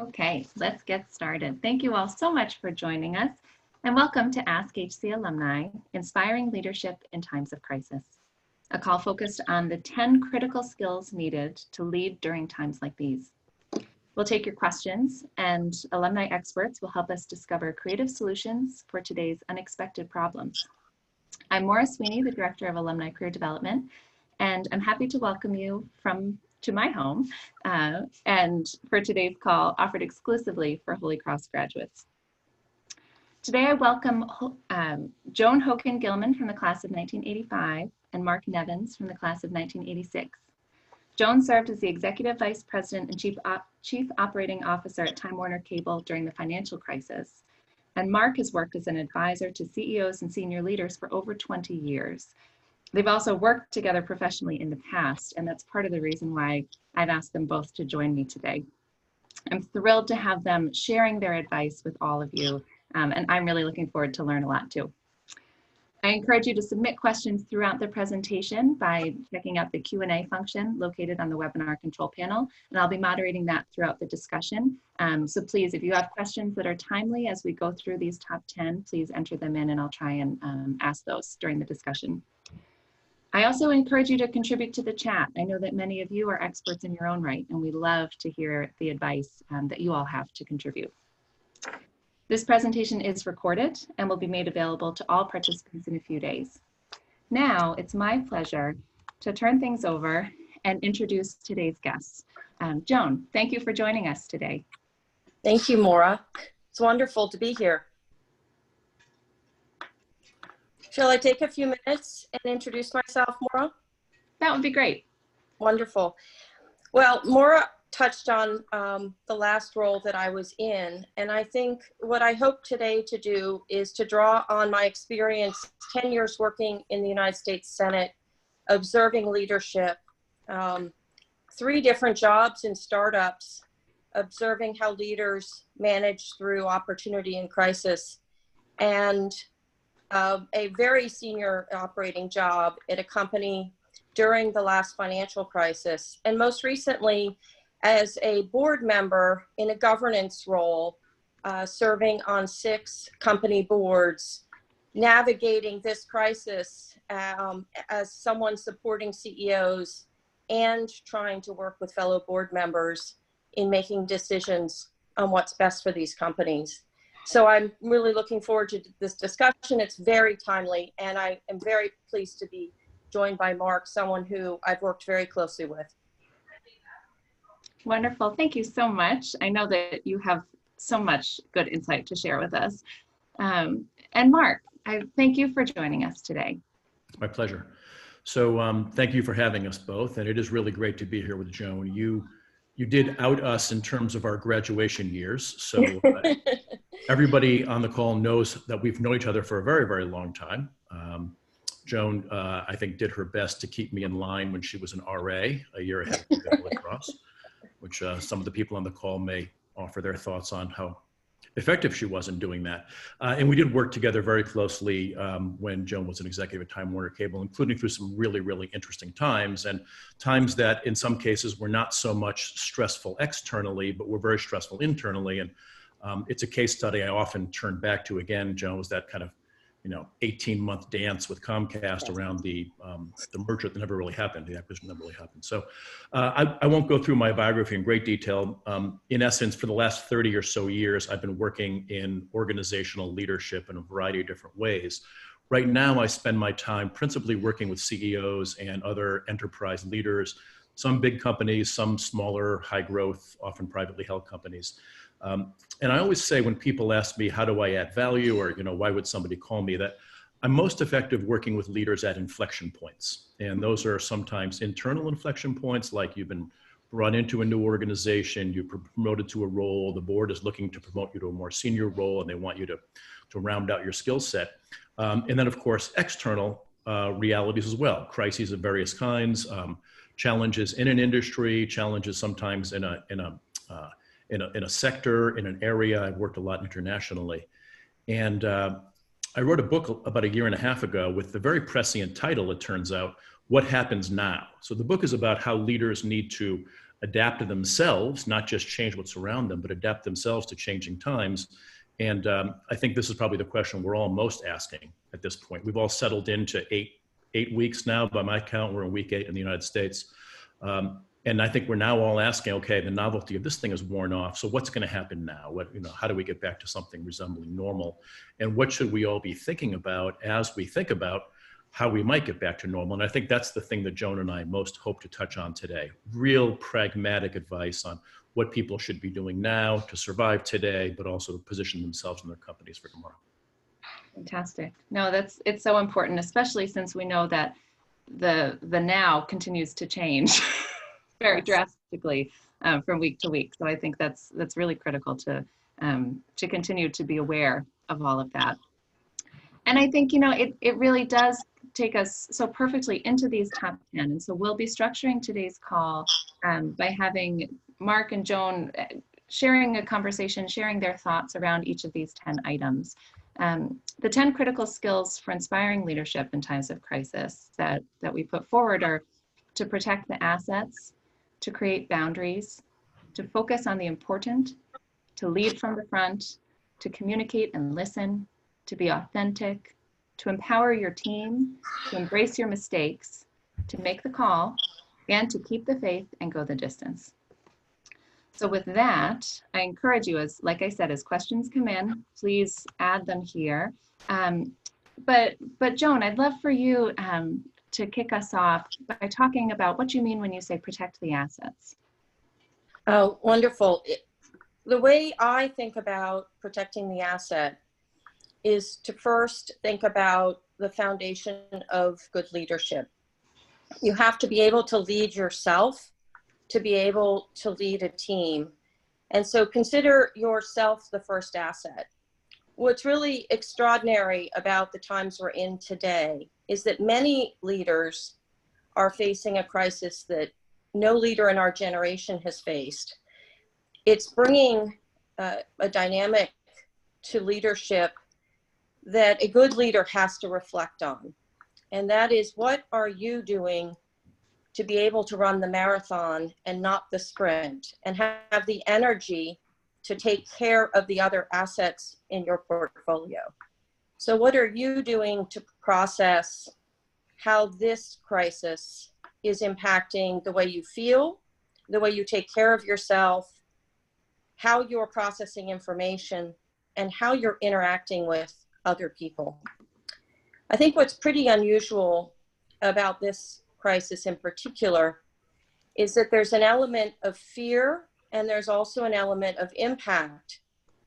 Okay, let's get started. Thank you all so much for joining us, and welcome to Ask HC Alumni, Inspiring Leadership in Times of Crisis, a call focused on the 10 critical skills needed to lead during times like these. We'll take your questions, and alumni experts will help us discover creative solutions for today's unexpected problems. I'm Maura Sweeney, the Director of Alumni Career Development, and I'm happy to welcome you to my home and for today's call offered exclusively for Holy Cross graduates. Today I welcome Joan Hogan Gillman from the class of 1985 and Mark Nevins from the class of 1986. Joan served as the Executive Vice President and Chief Operating Officer at Time Warner Cable during the financial crisis. And Mark has worked as an advisor to CEOs and senior leaders for over 20 years. They've also worked together professionally in the past, and that's part of the reason why I've asked them both to join me today. I'm thrilled to have them sharing their advice with all of you, and I'm really looking forward to learn a lot too. I encourage you to submit questions throughout the presentation by checking out the Q&A function located on the webinar control panel, and I'll be moderating that throughout the discussion. So please, if you have questions that are timely as we go through these top 10, please enter them in and I'll try and ask those during the discussion. I also encourage you to contribute to the chat. I know that many of you are experts in your own right, and we love to hear the advice that you all have to contribute. This presentation is recorded and will be made available to all participants in a few days. Now, it's my pleasure to turn things over and introduce today's guests. Joan, thank you for joining us today. Thank you, Maura. It's wonderful to be here. Shall I take a few minutes and introduce myself, Maura? That would be great. Wonderful. Well, Maura touched on the last role that I was in, and I think what I hope today to do is to draw on my experience, 10 years working in the United States Senate, observing leadership, 3 different jobs in startups, observing how leaders manage through opportunity and crisis, and a very senior operating job at a company during the last financial crisis, and most recently as a board member in a governance role, serving on 6 company boards, navigating this crisis as someone supporting CEOs and trying to work with fellow board members in making decisions on what's best for these companies. So I'm really looking forward to this discussion. It's very timely, and I am very pleased to be joined by Mark, someone who I've worked very closely with. Wonderful. Thank you so much. I know that you have so much good insight to share with us. And Mark, I thank you for joining us today. It's my pleasure. So thank you for having us both. And it is really great to be here with Joan. You did out us in terms of our graduation years. So everybody on the call knows that we've known each other for a very, very long time. Joan, I think, did her best to keep me in line when she was an RA, a year ahead of the Holy Cross, which some of the people on the call may offer their thoughts on how effective she was in doing that. And we did work together very closely when Joan was an executive at Time Warner Cable, including through some really, really interesting times, and times that in some cases were not so much stressful externally, but were very stressful internally. And it's a case study I often turn back to again. Joan was that kind of 18-month dance with Comcast around the merger that never really happened, the acquisition never really happened. So I won't go through my biography in great detail. In essence, for the last 30 or so years, I've been working in organizational leadership in a variety of different ways. Right now, I spend my time principally working with CEOs and other enterprise leaders, some big companies, some smaller, high growth, often privately held companies. And I always say when people ask me, how do I add value, or why would somebody call me, that I'm most effective working with leaders at inflection points. And those are sometimes internal inflection points, like you've been brought into a new organization, you're promoted to a role, the board is looking to promote you to a more senior role, and they want you to round out your skill set. And then, of course, external realities as well, crises of various kinds, challenges in an industry, challenges sometimes in a sector, in an area. I've worked a lot internationally. And I wrote a book about a year and a half ago with the very prescient title, it turns out, What Happens Now? So the book is about how leaders need to adapt to themselves, not just change what's around them, but adapt themselves to changing times. And I think this is probably the question we're all most asking at this point. We've all settled into eight weeks now. By my count, we're in week 8 in the United States. And I think we're now all asking, okay, the novelty of this thing is worn off. So what's going to happen now? How do we get back to something resembling normal? And what should we all be thinking about as we think about how we might get back to normal? And I think that's the thing that Joan and I most hope to touch on today. Real pragmatic advice on what people should be doing now to survive today, but also to position themselves and their companies for tomorrow. Fantastic. No, it's so important, especially since we know that the now continues to change very drastically from week to week. So I think that's really critical to continue to be aware of all of that. And I think, it really does take us so perfectly into these top 10. And so we'll be structuring today's call by having Mark and Joan sharing a conversation, sharing their thoughts around each of these 10 items. The 10 critical skills for inspiring leadership in times of crisis that we put forward are to protect the assets, to create boundaries, to focus on the important, to lead from the front, to communicate and listen, to be authentic, to empower your team, to embrace your mistakes, to make the call, and to keep the faith and go the distance. So with that, I encourage you, like I said, as questions come in, please add them here. But Joan, I'd love for you to kick us off by talking about what you mean when you say protect the assets. Oh, wonderful. The way I think about protecting the asset is to first think about the foundation of good leadership. You have to be able to lead yourself to be able to lead a team. And so consider yourself the first asset. What's really extraordinary about the times we're in today is that many leaders are facing a crisis that no leader in our generation has faced. It's bringing a dynamic to leadership that a good leader has to reflect on. And that is, what are you doing to be able to run the marathon and not the sprint, and have the energy to take care of the other assets in your portfolio? So what are you doing to process how this crisis is impacting the way you feel, the way you take care of yourself, how you're processing information, and how you're interacting with other people? I think what's pretty unusual about this crisis in particular is that there's an element of fear, and there's also an element of impact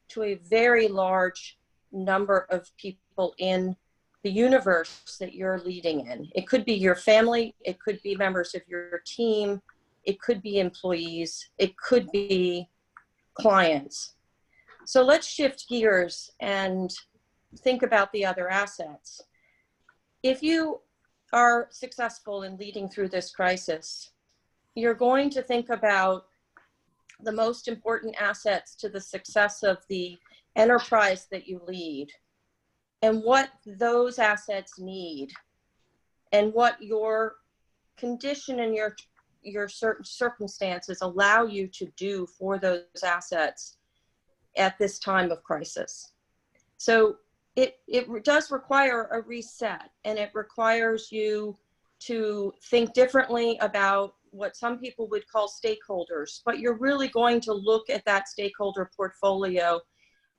to a very large number of people in the universe that you're leading in. It could be your family, it could be members of your team, it could be employees, it could be clients. So let's shift gears and think about the other assets. If you are successful in leading through this crisis, you're going to think about the most important assets to the success of the enterprise that you lead, and what those assets need, and what your condition and your certain circumstances allow you to do for those assets at this time of crisis. So it does require a reset, and it requires you to think differently about what some people would call stakeholders, but you're really going to look at that stakeholder portfolio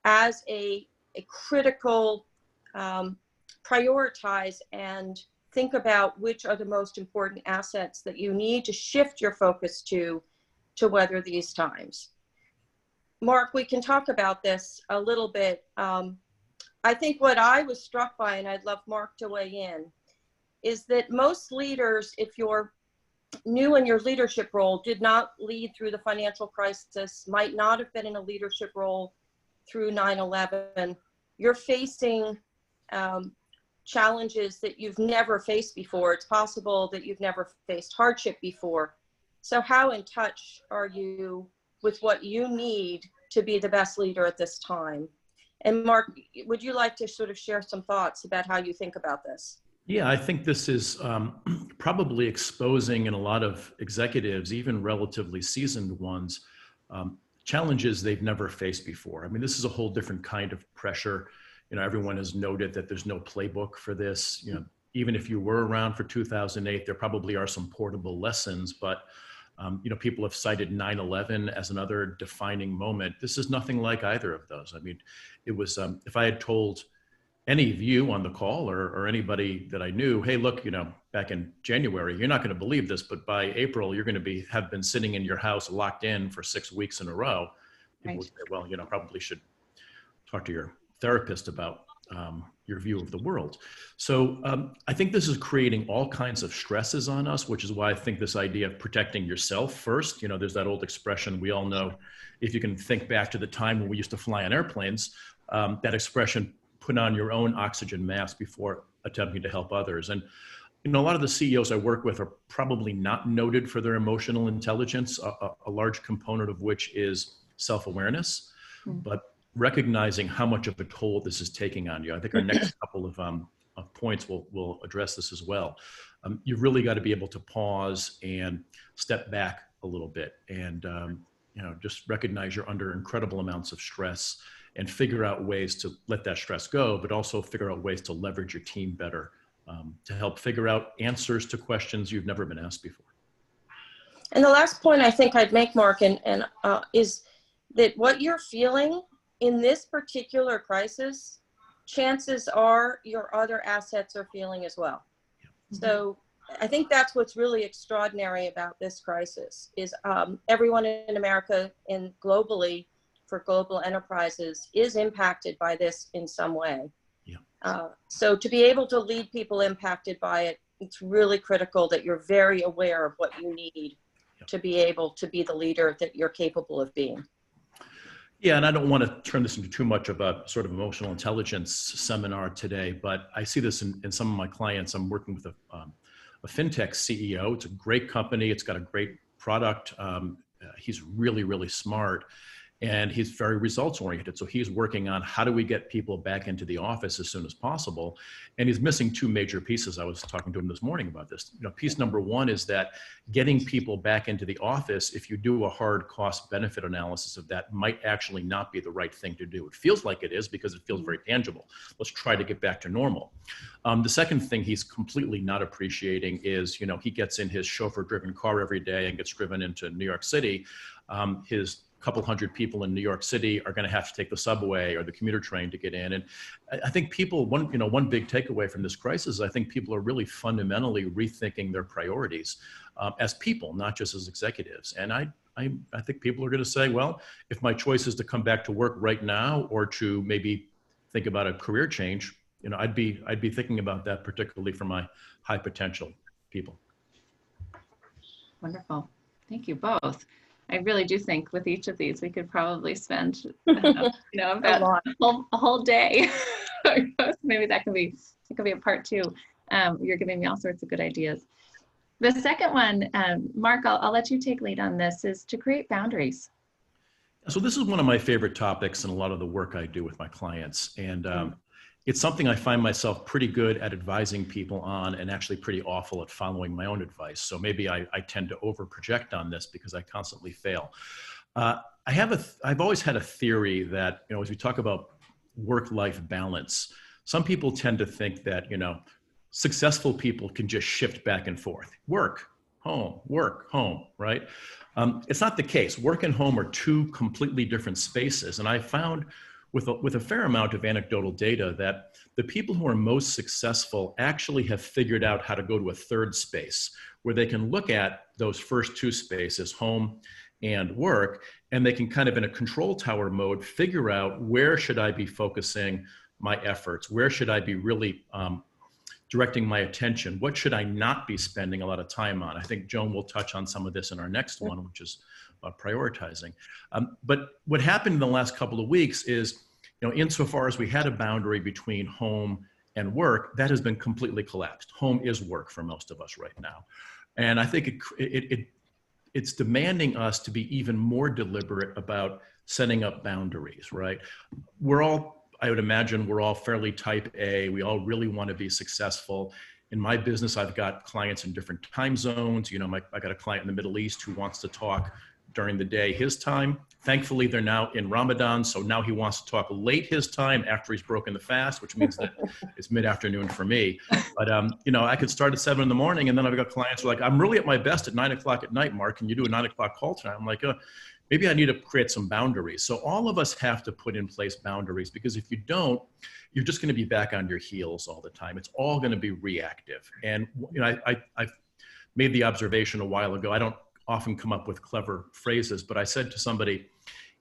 as a critical prioritize and think about which are the most important assets that you need to shift your focus to weather these times. Mark, we can talk about this a little bit. I think what I was struck by, and I'd love Mark to weigh in, is that most leaders, if you're new in your leadership role, did not lead through the financial crisis, might not have been in a leadership role through 9/11. You're facing challenges that you've never faced before. It's possible that you've never faced hardship before. So how in touch are you with what you need to be the best leader at this time? And Mark, would you like to sort of share some thoughts about how you think about this? Yeah, I think this is probably exposing in a lot of executives, even relatively seasoned ones, challenges they've never faced before. I mean, this is a whole different kind of pressure. You know, everyone has noted that there's no playbook for this. You know, even if you were around for 2008, there probably are some portable lessons, but you know, people have cited 9/11 as another defining moment. This is nothing like either of those. I mean, it was, if I had told any of you on the call or anybody that I knew, hey, look, you know, back in January, you're not going to believe this, but by April, you're going to have been sitting in your house locked in for 6 weeks in a row. People would say, well, you know, probably should talk to your therapist about your view of the world. So I think this is creating all kinds of stresses on us, which is why I think this idea of protecting yourself first, you know, there's that old expression we all know, if you can think back to the time when we used to fly on airplanes, that expression, put on your own oxygen mask before attempting to help others. And, you know, a lot of the CEOs I work with are probably not noted for their emotional intelligence, a large component of which is self-awareness, but recognizing how much of a toll this is taking on you. I think our next couple of points will address this as well. You've really got to be able to pause and step back a little bit and, you know, just recognize you're under incredible amounts of stress and figure out ways to let that stress go, but also figure out ways to leverage your team better to help figure out answers to questions you've never been asked before. And the last point I think I'd make, Mark, is that what you're feeling in this particular crisis, chances are your other assets are feeling as well. So I think that's what's really extraordinary about this crisis is everyone in America and globally for global enterprises is impacted by this in some way. Yeah. So to be able to lead people impacted by it, it's really critical that you're very aware of what you need to be able to be the leader that you're capable of being. Yeah, and I don't want to turn this into too much of a sort of emotional intelligence seminar today, but I see this in some of my clients. I'm working with a fintech CEO. It's a great company. It's got a great product. He's really, really smart. And he's very results oriented. So he's working on how do we get people back into the office as soon as possible. And he's missing two major pieces. I was talking to him this morning about this. You know, piece number one is that getting people back into the office, if you do a hard cost benefit analysis of that, might actually not be the right thing to do. It feels like it is because it feels very tangible. Let's try to get back to normal. The second thing he's completely not appreciating is, you know, he gets in his chauffeur driven car every day and gets driven into New York City. His couple hundred people in New York City are going to have to take the subway or the commuter train to get in. And I think people, one big takeaway from this crisis, I think people are really fundamentally rethinking their priorities as people, not just as executives. And I think people are going to say, well, if my choice is to come back to work right now or to maybe think about a career change, you know, I'd be thinking about that, particularly for my high potential people. Wonderful. Thank you both. I really do think with each of these, we could probably spend, about a whole day. Maybe that could be a part two. You're giving me all sorts of good ideas. The second one, Mark, I'll let you take lead on this, is to create boundaries. So this is one of my favorite topics in a lot of the work I do with my clients. And it's something I find myself pretty good at advising people on and actually pretty awful at following my own advice. So maybe I tend to over project on this because I constantly fail. I've always had a theory that, you know, as we talk about work-life balance, some people tend to think that, you know, successful people can just shift back and forth. Work, home, right? It's not the case. Work and home are two completely different spaces. And I found with a fair amount of anecdotal data that the people who are most successful actually have figured out how to go to a third space where they can look at those first two spaces, home and work, and they can kind of in a control tower mode, figure out where should I be focusing my efforts? Where should I be really directing my attention? What should I not be spending a lot of time on? I think Joan will touch on some of this in our next one, which is prioritizing. But what happened in the last couple of weeks is, you know, insofar as we had a boundary between home and work, that has been completely collapsed. Home is work for most of us right now. And I think it's demanding us to be even more deliberate about setting up boundaries, right? I would imagine we're all fairly type A. We all really want to be successful. In my business, I've got clients in different time zones. You know, I got a client in the Middle East who wants to talk during the day, his time. Thankfully, they're now in Ramadan, so now he wants to talk late his time after he's broken the fast, which means that it's mid-afternoon for me. But you know, I could start at 7 in the morning, and then I've got clients who are like, I'm really at my best at 9 o'clock at night, Mark. Can you do a 9 o'clock call tonight? I'm like, maybe I need to create some boundaries. So all of us have to put in place boundaries, because if you don't, you're just going to be back on your heels all the time. It's all going to be reactive. And you know, I've made the observation a while ago. I don't often come up with clever phrases, but I said to somebody,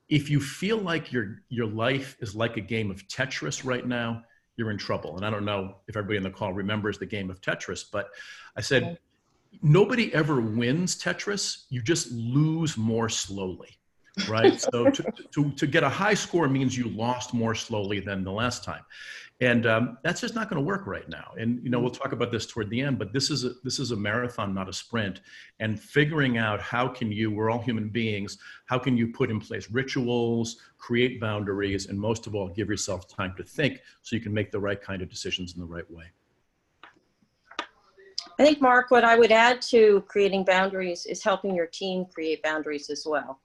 if you feel like your life is like a game of Tetris right now, you're in trouble. And I don't know if everybody on the call remembers the game of Tetris, but I said, nobody ever wins Tetris. You just lose more slowly, right? So to get a high score means you lost more slowly than the last time. And that's just not going to work right now. And, you know, we'll talk about this toward the end, but this is a marathon, not a sprint. And figuring out how can you, we're all human beings, how can you put in place rituals, create boundaries, and most of all, give yourself time to think so you can make the right kind of decisions in the right way. I think, Mark, what I would add to creating boundaries is helping your team create boundaries as well.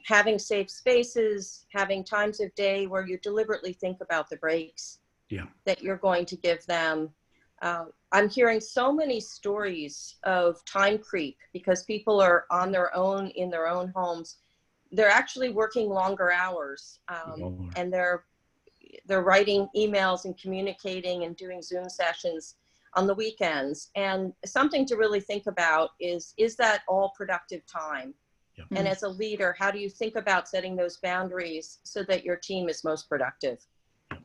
Having safe spaces, having times of day where you deliberately think about the breaks that you're going to give them. I'm hearing so many stories of time creep because people are on their own in their own homes. They're actually working longer hours, and they're writing emails and communicating and doing Zoom sessions on the weekends. And something to really think about is that all productive time? And as a leader, how do you think about setting those boundaries so that your team is most productive? And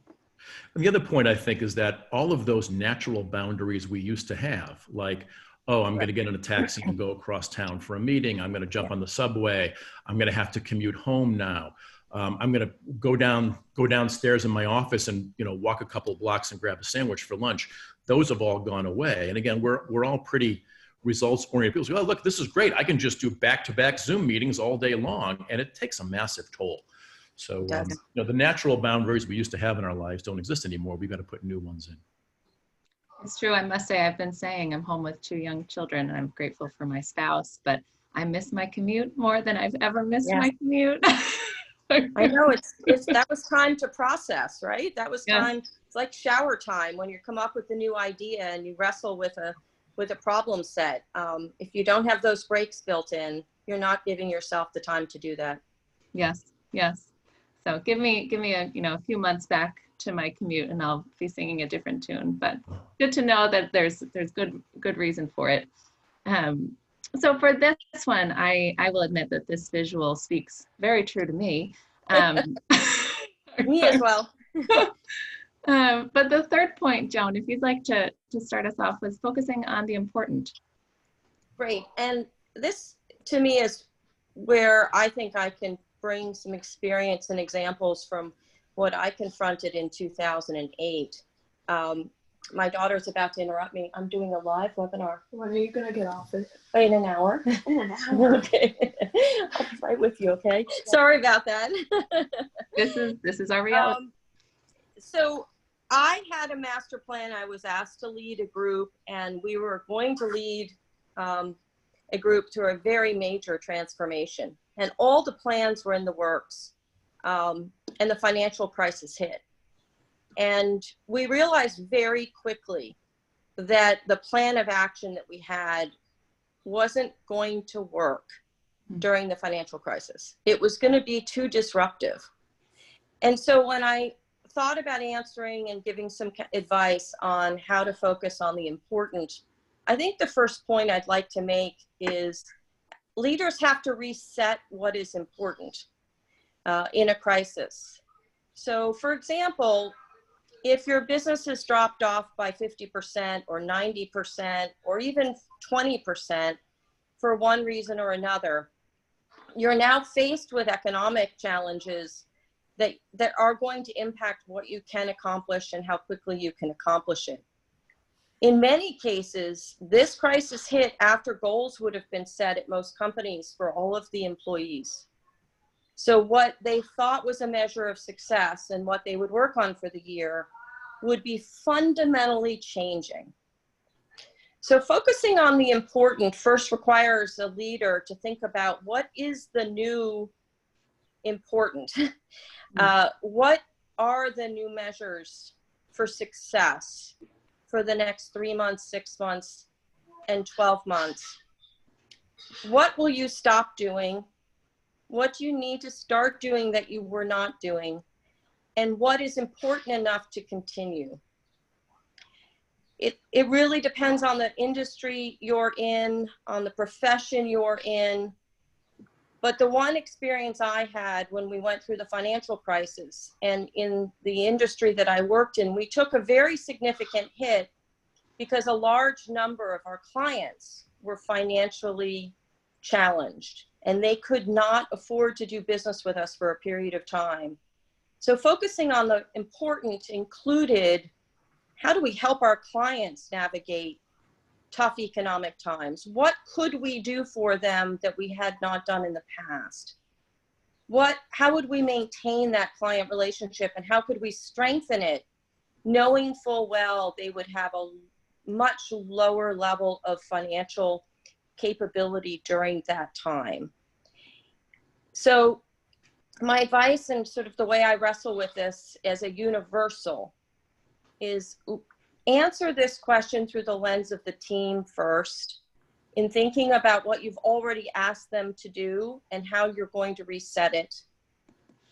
the other point I think is that all of those natural boundaries we used to have, like, oh, I'm going to get in a taxi and go across town for a meeting. I'm going to jump on the subway. I'm going to have to commute home now. I'm going to go downstairs in my office and, you know, walk a couple of blocks and grab a sandwich for lunch. Those have all gone away. And again, we're all pretty results-oriented people. So, oh, look, this is great. I can just do back-to-back Zoom meetings all day long, and it takes a massive toll. So, you know, the natural boundaries we used to have in our lives don't exist anymore. We've got to put new ones in. It's true. I must say, I've been saying I'm home with 2 young children, and I'm grateful for my spouse, but I miss my commute more than I've ever missed my commute. I know that was time to process, right? That was time. It's like shower time when you come up with a new idea and you wrestle with a problem set. If you don't have those breaks built in, you're not giving yourself the time to do that. Yes. So give me a few months back to my commute, and I'll be singing a different tune. But good to know that there's good reason for it. So for this one, I will admit that this visual speaks very true to me. Me as well. But the third point, Joan, if you'd like to start us off, was focusing on the important. Great. And this, to me, is where I think I can bring some experience and examples from what I confronted in 2008. My daughter's about to interrupt me. I'm doing a live webinar. When are you going to get off it? In an hour. In an hour. Okay. I'll be right with you, okay? Sorry about that. This is our reality. So I had a master plan. I was asked to lead a group, and we were going to lead a group through a very major transformation. And all the plans were in the works, and the financial crisis hit. And we realized very quickly that the plan of action that we had wasn't going to work during the financial crisis. It was going to be too disruptive. And so when I thought about answering and giving some advice on how to focus on the important, I think the first point I'd like to make is leaders have to reset what is important in a crisis. So for example, if your business has dropped off by 50% or 90% or even 20% for one reason or another, you're now faced with economic challenges that are going to impact what you can accomplish and how quickly you can accomplish it. In many cases, this crisis hit after goals would have been set at most companies for all of the employees. So what they thought was a measure of success and what they would work on for the year would be fundamentally changing. So focusing on the important first requires a leader to think about what is the new important. What are the new measures for success for the next 3 months, 6 months, and 12 months? What will you stop doing? What do you need to start doing that you were not doing? And what is important enough to continue? It really depends on the industry you're in, on the profession you're in. But the one experience I had when we went through the financial crisis and in the industry that I worked in, we took a very significant hit because a large number of our clients were financially challenged and they could not afford to do business with us for a period of time. So focusing on the important included, how do we help our clients navigate tough economic times? What could we do for them that we had not done in the past? How would we maintain that client relationship and how could we strengthen it, knowing full well they would have a much lower level of financial capability during that time? So my advice and sort of the way I wrestle with this as a universal is answer this question through the lens of the team first, in thinking about what you've already asked them to do and how you're going to reset it.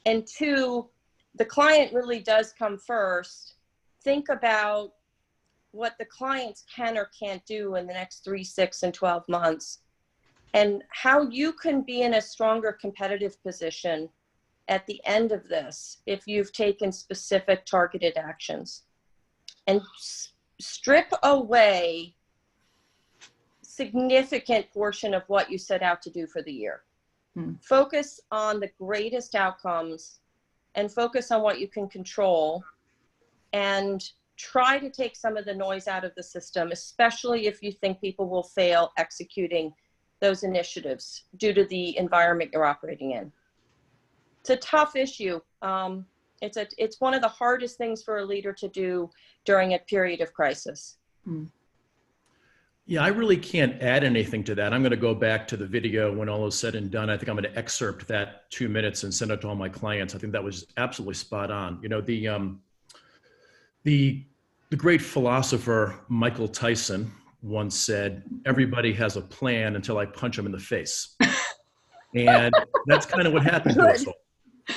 And two, the client really does come first. Think about what the clients can or can't do in the next 3, 6, and 12 months, and how you can be in a stronger competitive position at the end of this if you've taken specific targeted actions. And strip away significant portion of what you set out to do for the year. Focus on the greatest outcomes and focus on what you can control and try to take some of the noise out of the system, especially if you think people will fail executing those initiatives due to the environment you're operating in. It's a tough issue. It's one of the hardest things for a leader to do during a period of crisis. Yeah, I really can't add anything to that. I'm going to go back to the video when all is said and done. I think I'm going to excerpt that 2 minutes and send it to all my clients. I think that was absolutely spot on. You know, the great philosopher Michael Tyson once said, "Everybody has a plan until I punch them in the face." And that's kind of what happened to us all.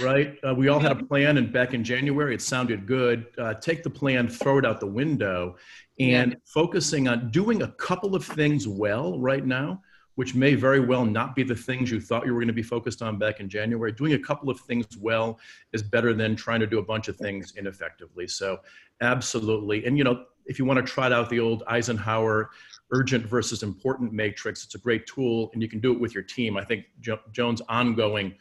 Right? We all had a plan, and back in January, it sounded good. Take the plan, throw it out the window, and focusing on doing a couple of things well right now, which may very well not be the things you thought you were going to be focused on back in January. Doing a couple of things well is better than trying to do a bunch of things ineffectively. So absolutely. And, you know, if you want to trot out the old Eisenhower urgent versus important matrix, it's a great tool, and you can do it with your team. I think Joan's ongoing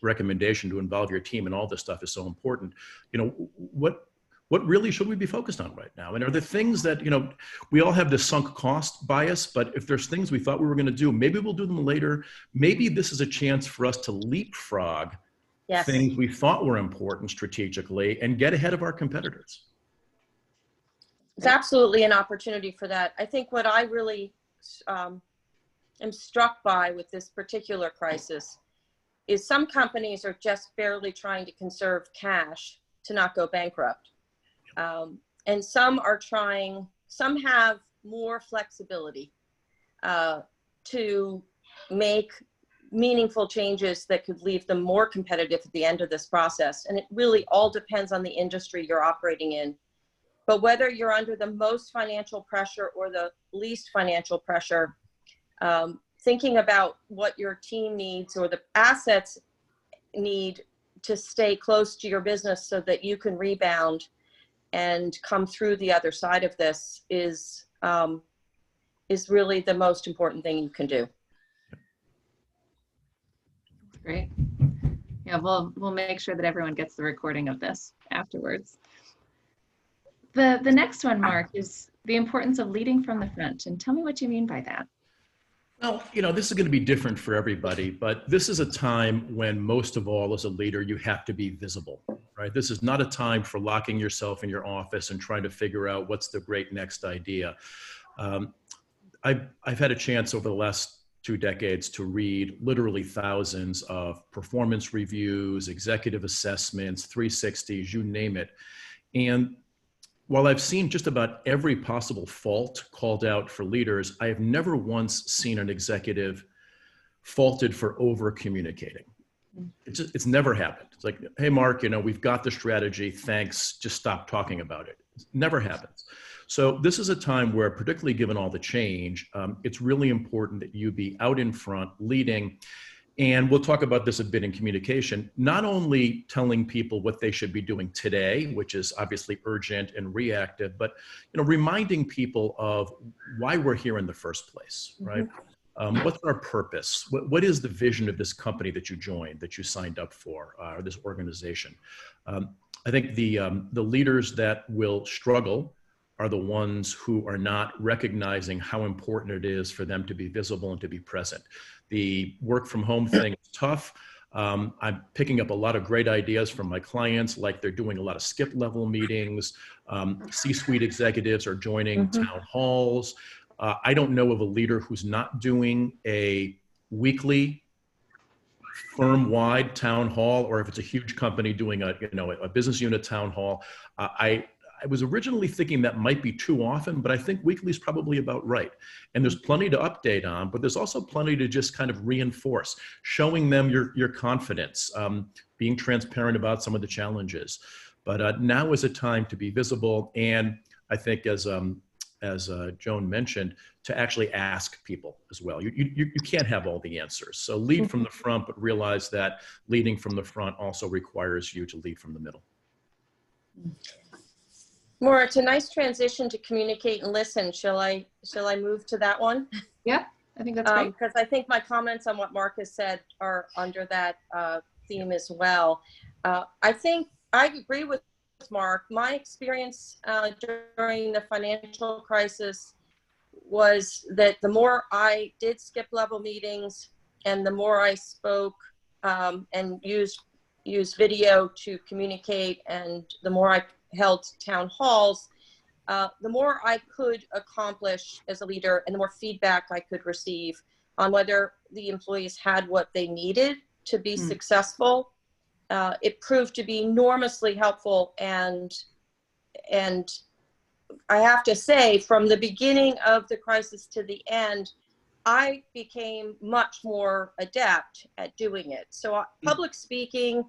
recommendation to involve your team in all this stuff is so important. You know, what really should we be focused on right now? And are there things that, you know, we all have this sunk cost bias, but if there's things we thought we were going to do, maybe we'll do them later. Maybe this is a chance for us to leapfrog things we thought were important strategically and get ahead of our competitors. It's absolutely an opportunity for that. I think what I really am struck by with this particular crisis is some companies are just barely trying to conserve cash to not go bankrupt. And some have more flexibility to make meaningful changes that could leave them more competitive at the end of this process. And it really all depends on the industry you're operating in. But whether you're under the most financial pressure or the least financial pressure, thinking about what your team needs or the assets need to stay close to your business so that you can rebound and come through the other side of this is really the most important thing you can do. Great. Yeah, we'll make sure that everyone gets the recording of this afterwards. The next one, Mark, is the importance of leading from the front. And tell me what you mean by that. Well, this is going to be different for everybody, but this is a time when most of all, as a leader, you have to be visible, right? This is not a time for locking yourself in your office and trying to figure out what's the great next idea. I've had a chance over the last 2 decades to read literally thousands of performance reviews, executive assessments, 360s, you name it. And while I've seen just about every possible fault called out for leaders, I have never once seen an executive faulted for over communicating. It's never happened. It's like, hey, Mark, we've got the strategy. Thanks. Just stop talking about it. It never happens. So this is a time where, particularly given all the change, it's really important that you be out in front, leading. And we'll talk about this a bit in communication, not only telling people what they should be doing today, which is obviously urgent and reactive, but reminding people of why we're here in the first place, right? What's our purpose? What is the vision of this company that you joined, that you signed up for, or this organization? I think the leaders that will struggle are the ones who are not recognizing how important it is for them to be visible and to be present. The work from home thing is tough. I'm picking up a lot of great ideas from my clients, like they're doing a lot of skip level meetings. C-suite executives are joining town halls. I don't know of a leader who's not doing a weekly firm-wide town hall, or if it's a huge company doing a business unit town hall. I was originally thinking that might be too often, but I think weekly is probably about right. And there's plenty to update on, but there's also plenty to just kind of reinforce, showing them your confidence, being transparent about some of the challenges. But now is a time to be visible, and I think as Joan mentioned, to actually ask people as well. You can't have all the answers. So lead from the front, but realize that leading from the front also requires you to lead from the middle. Maura, it's a nice transition to communicate and listen. Shall I move to that one? Yeah, I think that's great. Because I think my comments on what Mark has said are under that theme as well. I think I agree with Mark. My experience during the financial crisis was that the more I did skip level meetings and the more I spoke and used video to communicate, and the more I held town halls, the more I could accomplish as a leader and the more feedback I could receive on whether the employees had what they needed to be successful. It proved to be enormously helpful, and I have to say, from the beginning of the crisis to the end, I became much more adept at doing it. So public speaking,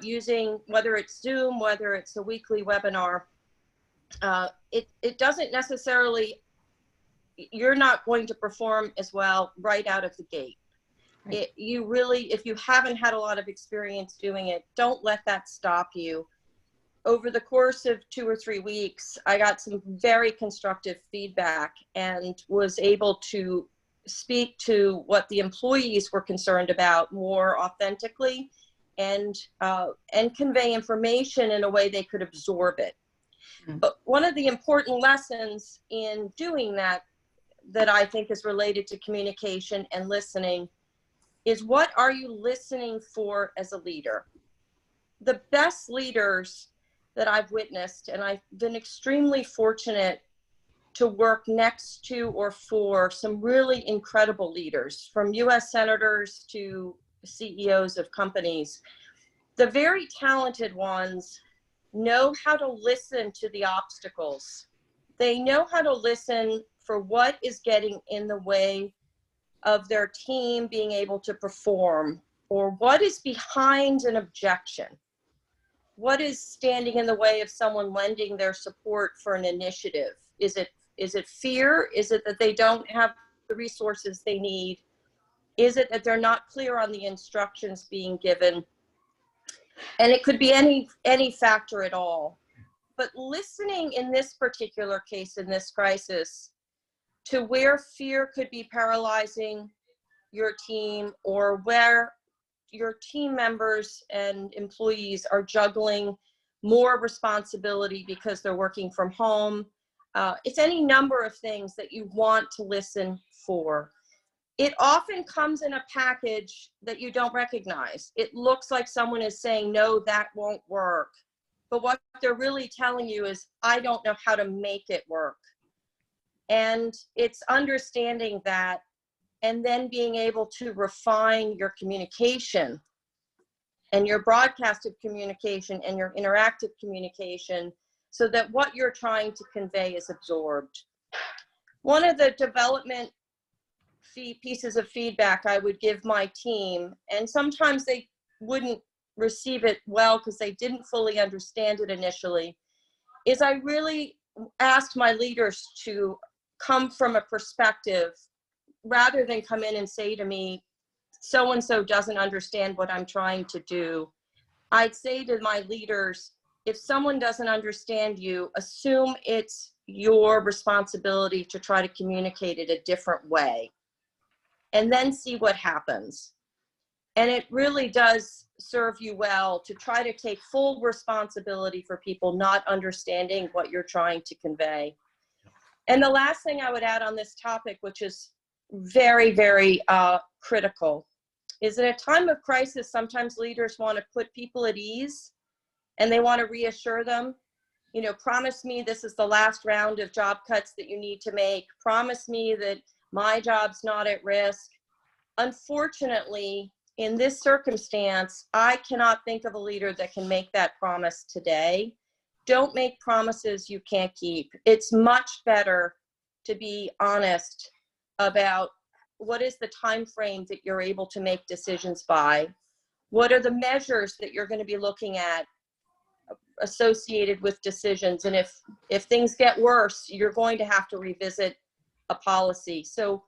using whether it's Zoom, whether it's a weekly webinar, it doesn't necessarily, you're not going to perform as well right out of the gate. Right. You really, if you haven't had a lot of experience doing it, don't let that stop you. Over the course of 2 or 3 weeks, I got some very constructive feedback and was able to speak to what the employees were concerned about more authentically, and convey information in a way they could absorb it. But one of the important lessons in doing that I think is related to communication and listening is, what are you listening for as a leader? The best leaders that I've witnessed, and I've been extremely fortunate to work next to or for some really incredible leaders, from US senators to CEOs of companies. The very talented ones know how to listen to the obstacles. They know how to listen for what is getting in the way of their team being able to perform, or what is behind an objection. What is standing in the way of someone lending their support for an initiative? Is it fear? Is it that they don't have the resources they need? Is it that they're not clear on the instructions being given? And it could be any factor at all. But listening in this particular case, in this crisis, to where fear could be paralyzing your team, or where your team members and employees are juggling more responsibility because they're working from home. It's any number of things that you want to listen for. it often comes in a package that you don't recognize. It looks like someone is saying, no, that won't work. But what they're really telling you is, I don't know how to make it work. And it's understanding that, and then being able to refine your communication and your broadcasted communication and your interactive communication so that what you're trying to convey is absorbed. One of the development pieces of feedback I would give my team, and sometimes they wouldn't receive it well because they didn't fully understand it initially, is I really asked my leaders to come from a perspective rather than come in and say to me, so-and-so doesn't understand what I'm trying to do. I'd say to my leaders, if someone doesn't understand you, assume it's your responsibility to try to communicate it a different way, and then see what happens. And it really does serve you well to try to take full responsibility for people not understanding what you're trying to convey. And the last thing I would add on this topic, which is very, very critical, is at a time of crisis, sometimes leaders want to put people at ease and they want to reassure them. You know, promise me this is the last round of job cuts that you need to make. Promise me that my job's not at risk. Unfortunately, in this circumstance, I cannot think of a leader that can make that promise today. Don't make promises you can't keep. It's much better to be honest about what is the time frame that you're able to make decisions by. What are the measures that you're going to be looking at associated with decisions? And if things get worse, you're going to have to revisit a policy. So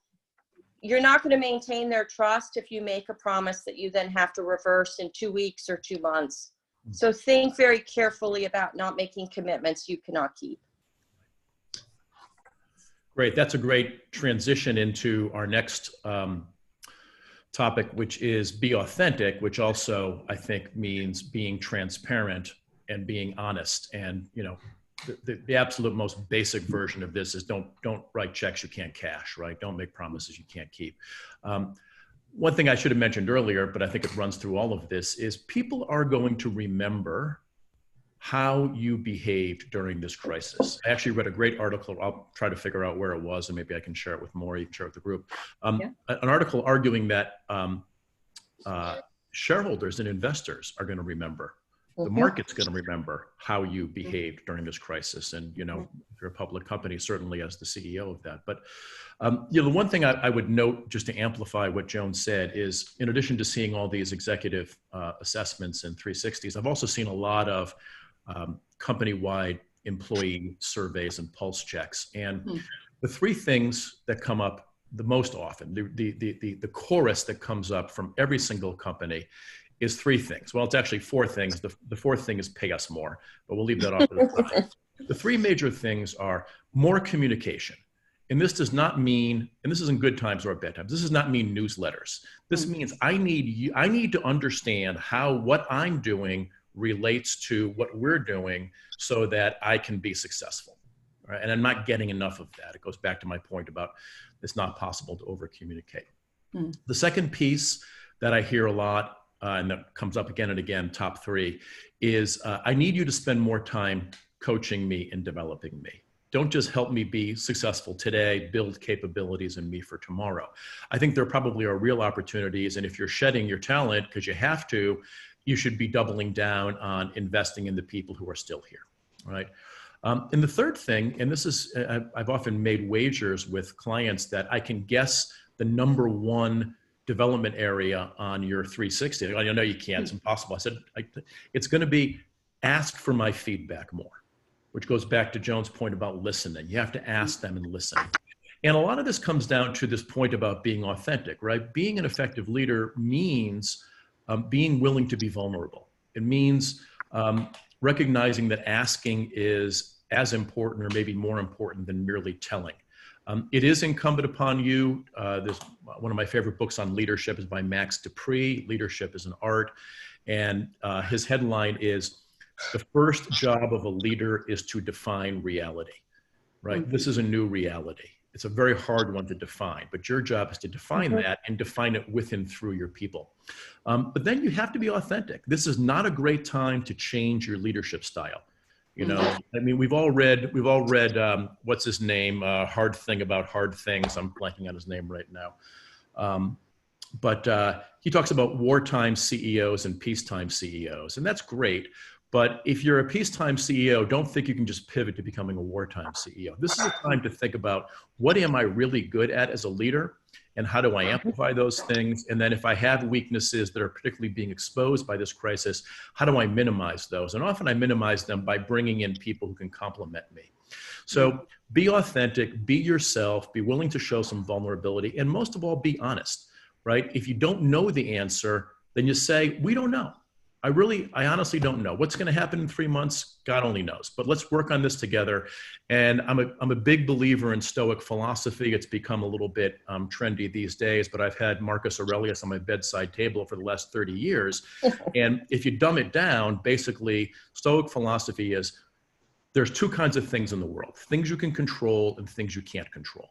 you're not going to maintain their trust if you make a promise that you then have to reverse in 2 weeks or 2 months. So think very carefully about not making commitments you cannot keep. Great. That's a great transition into our next topic, which is be authentic, which also I think means being transparent and being honest. And, you know, the absolute most basic version of this is don't write checks you can't cash, right? Don't make promises you can't keep. One thing I should have mentioned earlier, but I think it runs through all of this, is people are going to remember how you behaved during this crisis. I actually read a great article. I'll try to figure out where it was, and maybe I can share it with Maura, you can share it with the group. An article arguing that shareholders and investors are going to remember. The market's going to remember how you behaved during this crisis. And, you know, if you're a public company, certainly as the CEO of that. But, you know, the one thing I would note, just to amplify what Joan said, is in addition to seeing all these executive assessments and 360s, I've also seen a lot of company-wide employee surveys and pulse checks. And the three things that come up the most often, the chorus that comes up from every single company is three things. Well, it's actually four things. The fourth thing is pay us more, but we'll leave that off to the side. The three major things are more communication. And this does not mean, and this isn't good times or bad times, this does not mean newsletters. This means I need to understand how what I'm doing relates to what we're doing so that I can be successful. Right? And I'm not getting enough of that. It goes back to my point about it's not possible to over communicate. The second piece that I hear a lot, and that comes up again and again, top three, is I need you to spend more time coaching me and developing me. Don't just help me be successful today, build capabilities in me for tomorrow. I think there probably are real opportunities, and if you're shedding your talent because you have to, you should be doubling down on investing in the people who are still here, right? And the third thing, and this is, I've often made wagers with clients that I can guess the number one development area on your 360. I know you can't, it's impossible. I said, it's going to be ask for my feedback more, which goes back to Joan's point about listening. You have to ask them and listen. And a lot of this comes down to this point about being authentic, right? Being an effective leader means being willing to be vulnerable. It means recognizing that asking is as important or maybe more important than merely telling. It is incumbent upon you. There's one of my favorite books on leadership is by Max Dupree, Leadership is an Art. And his headline is, the first job of a leader is to define reality, right? This is a new reality. It's a very hard one to define, but your job is to define that and define it with and through your people. But then you have to be authentic. This is not a great time to change your leadership style. You know, I mean, we've all read, what's his name? Hard Thing About Hard Things. I'm blanking on his name right now. But he talks about wartime CEOs and peacetime CEOs, and that's great. But if you're a peacetime CEO, don't think you can just pivot to becoming a wartime CEO. This is a time to think about, what am I really good at as a leader? And how do I amplify those things? And then if I have weaknesses that are particularly being exposed by this crisis, how do I minimize those? And often I minimize them by bringing in people who can complement me. So be authentic, be yourself, be willing to show some vulnerability, and most of all, be honest, right? If you don't know the answer, then you say, we don't know. I honestly don't know. What's going to happen in 3 months? God only knows. But let's work on this together. And I'm a big believer in Stoic philosophy. It's become a little bit trendy these days, but I've had Marcus Aurelius on my bedside table for the last 30 years. And if you dumb it down, basically, Stoic philosophy is, there's two kinds of things in the world: things you can control and things you can't control.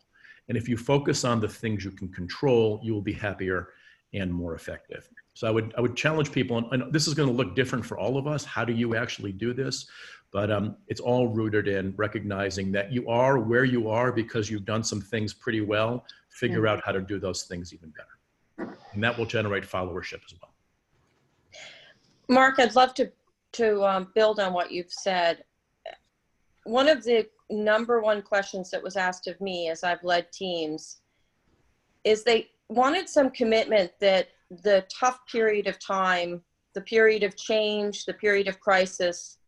And if you focus on the things you can control, you will be happier and more effective. So I would challenge people, and this is going to look different for all of us. How do you actually do this? But it's all rooted in recognizing that you are where you are because you've done some things pretty well. Figure out how to do those things even better. And that will generate followership as well. Mark, I'd love to build on what you've said. One of the number one questions that was asked of me as I've led teams is they wanted some commitment that the tough period of time, the period of change, the period of crisis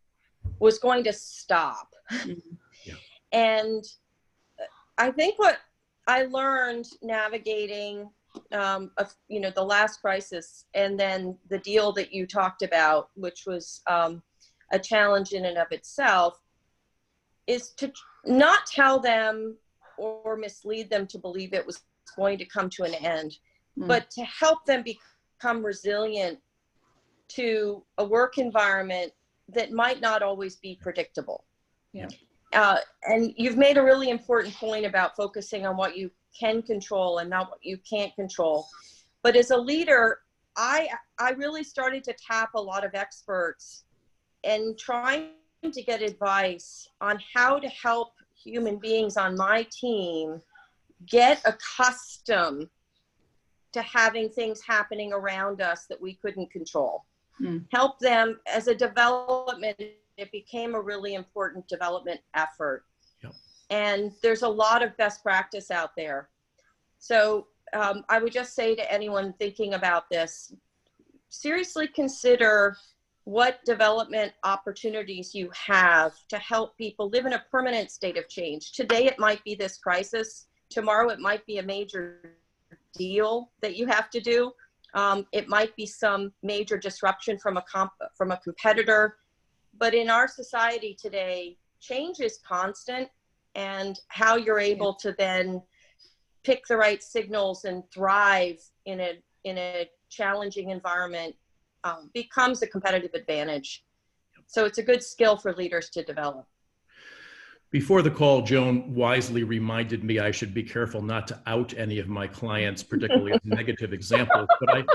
was going to stop. Yeah. And I think what I learned navigating, the last crisis and then the deal that you talked about, which was a challenge in and of itself, is to not tell them or mislead them to believe it was going to come to an end, but to help them become resilient to a work environment that might not always be predictable. Yeah. And you've made a really important point about focusing on what you can control and not what you can't control. But as a leader, I really started to tap a lot of experts and trying to get advice on how to help human beings on my team get accustomed to having things happening around us that we couldn't control. Help them as a development. It became a really important development effort. Yep. And there's a lot of best practice out there. So I would just say to anyone thinking about this, seriously consider what development opportunities you have to help people live in a permanent state of change. Today, it might be this crisis. Tomorrow, it might be a major deal that you have to do. It might be some major disruption from a competitor. But in our society today, change is constant, and how you're able to then pick the right signals and thrive in a challenging environment becomes a competitive advantage. So it's a good skill for leaders to develop. Before the call, Joan wisely reminded me I should be careful not to out any of my clients, particularly as negative examples, but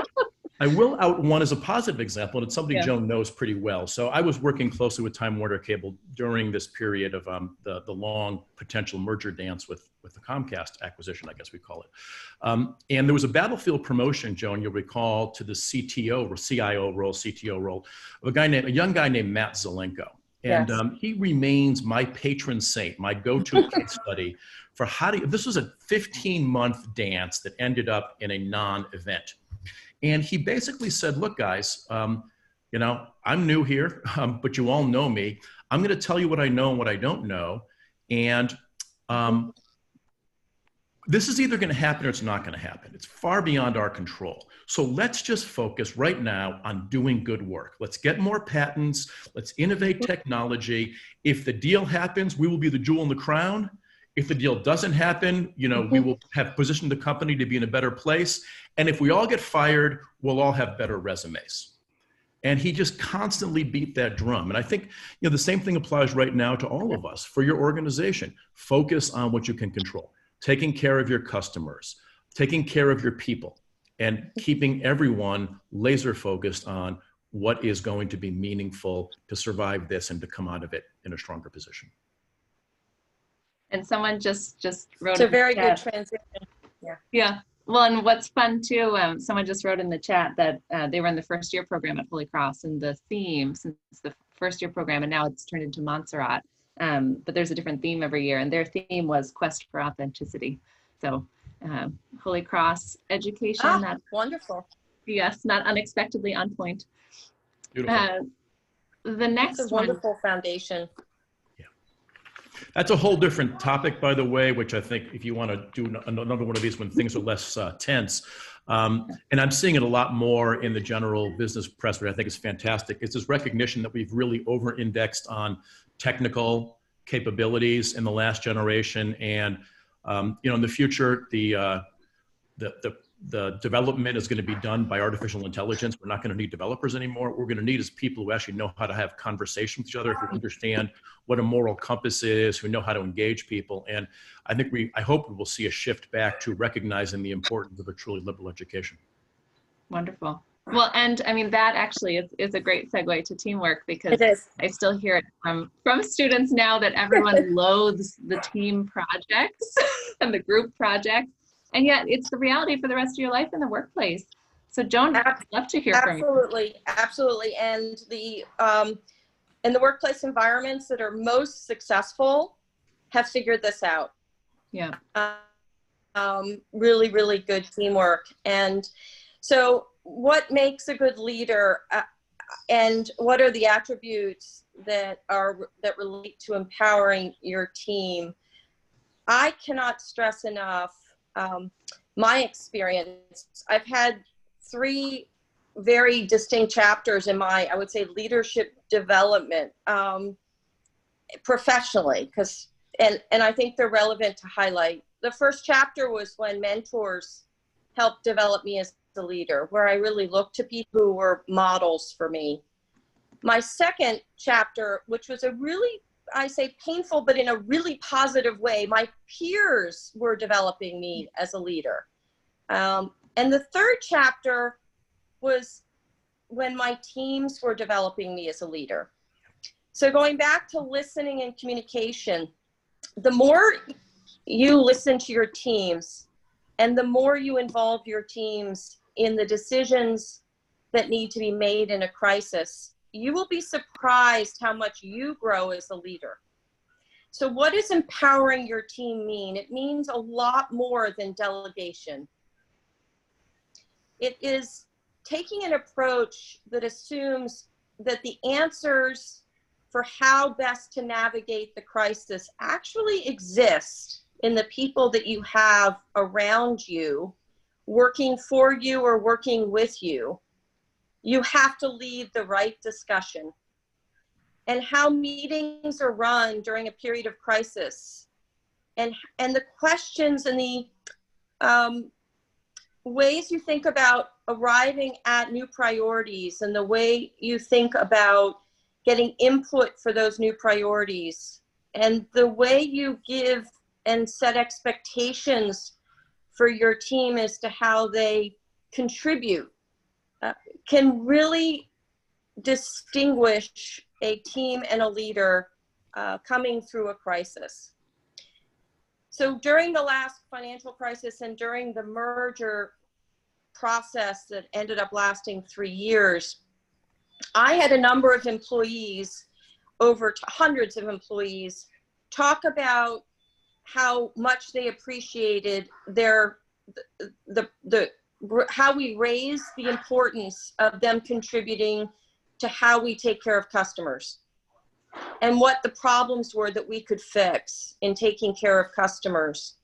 I will out one as a positive example, and it's somebody Joan knows pretty well. So I was working closely with Time Warner Cable during this period of the long potential merger dance with the Comcast acquisition, I guess we call it. And there was a battlefield promotion, Joan, you'll recall, to the CTO or CIO role, CTO role, of a young guy named Matt Zelenko. And he remains my patron saint, my go-to case study for this was a 15-month dance that ended up in a non-event. And he basically said, look, guys, I'm new here, but you all know me. I'm going to tell you what I know and what I don't know. And this is either going to happen or it's not going to happen. It's far beyond our control. So let's just focus right now on doing good work. Let's get more patents. Let's innovate technology. If the deal happens, we will be the jewel in the crown. If the deal doesn't happen, we will have positioned the company to be in a better place. And if we all get fired, we'll all have better resumes. And he just constantly beat that drum. And I think, the same thing applies right now to all of us. For your organization, focus on what you can control. taking care of your customers, taking care of your people, and keeping everyone laser focused on what is going to be meaningful to survive this and to come out of it in a stronger position. And someone just wrote. It's a very good transition. Yeah. Well, and what's fun too, someone just wrote in the chat that they were in the first year program at Holy Cross, and the theme, since the first year program, and now it's turned into Montserrat, but there's a different theme every year, and their theme was Quest for Authenticity. So Holy Cross education. That's wonderful. Yes, not unexpectedly on point. Beautiful. The next It's a wonderful foundation. That's a whole different topic, by the way, which I think if you want to do another one of these when things are less tense, and I'm seeing it a lot more in the general business press, which I think is fantastic. It's this recognition that we've really over-indexed on technical capabilities in the last generation, and in the future, the development is going to be done by artificial intelligence. We're not going to need developers anymore. What we're going to need is people who actually know how to have conversation with each other, who understand what a moral compass is, who know how to engage people. And I hope we will see a shift back to recognizing the importance of a truly liberal education. Wonderful. Well, and I mean, that actually is a great segue to teamwork, because It is. I still hear it from students now that everyone loathes the team projects and the group projects. And yet it's the reality for the rest of your life in the workplace. So Joan, I'd love to hear from you. Absolutely. And in the workplace environments that are most successful have figured this out. Yeah. Really, really good teamwork. And so what makes a good leader, and what are the attributes that relate to empowering your team? I cannot stress enough my experience. I've had 3 very distinct chapters in my, I would say, leadership development professionally, and I think they're relevant to highlight. The first chapter was when mentors helped develop me as a leader, where I really looked to people who were models for me. My second chapter, which was a really, I say painful, but in a really positive way, my peers were developing me as a leader. And the third chapter was when my teams were developing me as a leader. So going back to listening and communication, the more you listen to your teams and the more you involve your teams in the decisions that need to be made in a crisis, you will be surprised how much you grow as a leader. So what does empowering your team mean? It means a lot more than delegation. It is taking an approach that assumes that the answers for how best to navigate the crisis actually exist in the people that you have around you, working for you or working with you. You have to lead the right discussion. And how meetings are run during a period of crisis, and the questions and the ways you think about arriving at new priorities, and the way you think about getting input for those new priorities, and the way you give and set expectations for your team as to how they contribute can really distinguish a team and a leader coming through a crisis. So during the last financial crisis and during the merger process that ended up lasting 3 years, I had a number of employees, over hundreds of employees, talk about how much they appreciated how we raised the importance of them contributing to how we take care of customers, and what the problems were that we could fix in taking care of customers.